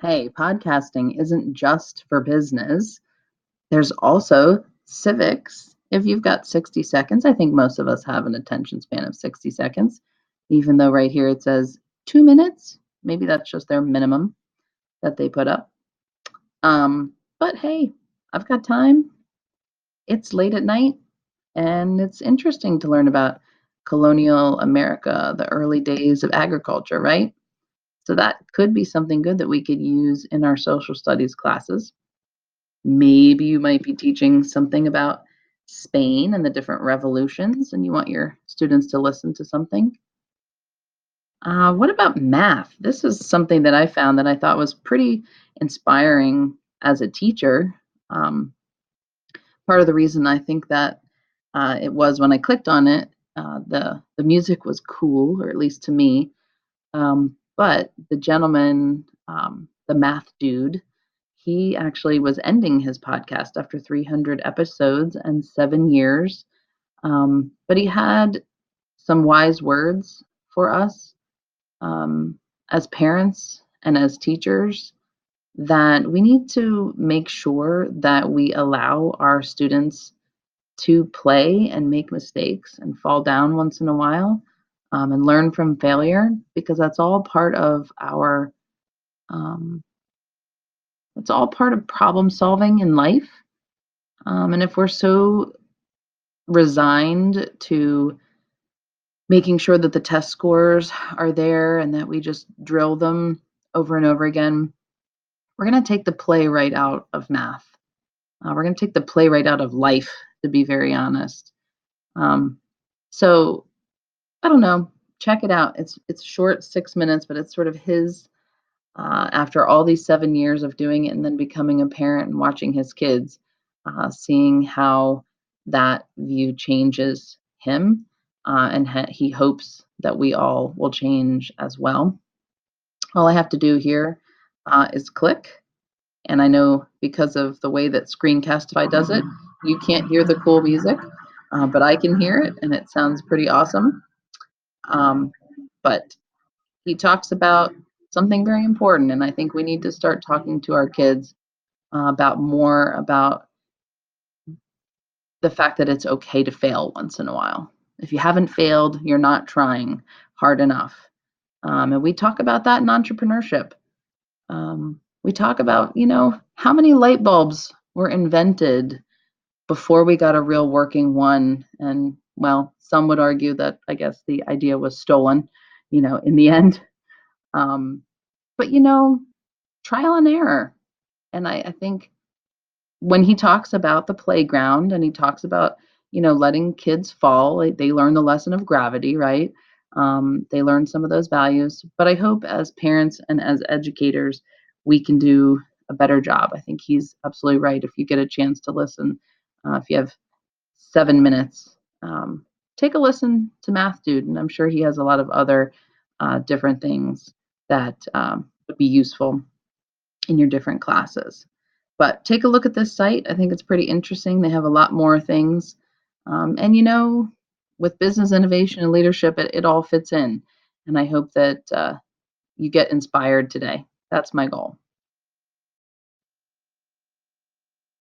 Hey, podcasting isn't just for business. There's also civics. If you've got 60 seconds, I think most of us have an attention span of 60 seconds, even though right here it says 2 minutes. Maybe that's just their minimum that they put up. But hey, I've got time. It's late at night, and it's interesting to learn about colonial America, the early days of agriculture, right? So that could be something good that we could use in our social studies classes. Maybe you might be teaching something about Spain and the different revolutions, and you want your students to listen to something. What about math? This is something that I found that I thought was pretty inspiring as a teacher. Um, Part of the reason I think that it was when I clicked on it, the music was cool, or at least to me. But the gentleman, the math dude, he actually was ending his podcast after 300 episodes and 7 years. But he had some wise words for us um, as parents and as teachers that we need to make sure that we allow our students to play and make mistakes and fall down once in a while and learn from failure because um, that's all part of problem solving in life. And if we're so resigned to making sure that the test scores are there and that we just drill them over and over again, we're going to take the play right out of math. We're going to take the play right out of life, to be very honest. Um, so I don't know. Check it out. It's short, 6 minutes, but it's sort of his after all these 7 years of doing it and then becoming a parent and watching his kids, seeing how that view changes him, and he hopes that we all will change as well. All I have to do here is click, and I know because of the way that Screencastify does it, you can't hear the cool music, but I can hear it, and it sounds pretty awesome. Um, but he talks about something very important, and I think we need to start talking to our kids about more about the fact that it's okay to fail once in a while. If you haven't failed, you're not trying hard enough. And we talk about that in entrepreneurship. We talk about, how many light bulbs were invented before we got a real working one. And well, some would argue that I guess the idea was stolen, in the end. Um, but, trial and error. And I think when he talks about the playground and he talks about, letting kids fall, like they learn the lesson of gravity, right? They learn some of those values. But I hope as parents and as educators, we can do a better job. I think he's absolutely right. If you get a chance to listen, if you have 7 minutes, take a listen to Math Dude. And I'm sure he has a lot of other different things that would be useful in your different classes. But take a look at this site. I think it's pretty interesting. They have a lot more things. And with business innovation and leadership, it all fits in. And I hope that you get inspired today. That's my goal.